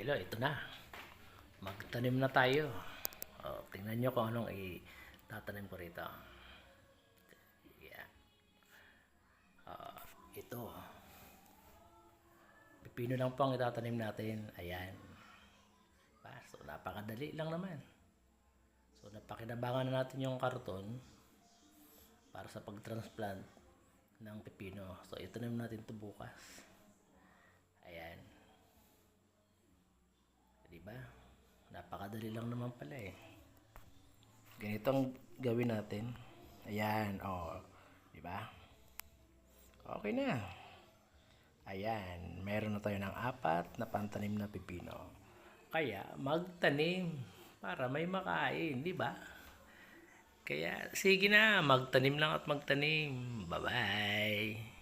Hello, ito na. Magtanim na tayo. Tingnan nyo kung anong itatanim ko rito. Yeah. Ito. Pipino lang po ang itatanim natin. Ayan. So, napakadali lang naman. So, napakinabangan na natin yung karton para sa pag-transplant ng pipino. So, itanim natin ito bukas. Ayan. Diba? Napakadali lang naman pala eh. Ganito ang gawin natin. Ayan, diba? Okay na. Ayan, meron na tayo ng 4 na pantanim na pipino. Kaya magtanim para may makain, diba? Kaya sige na, magtanim lang at magtanim. Bye-bye.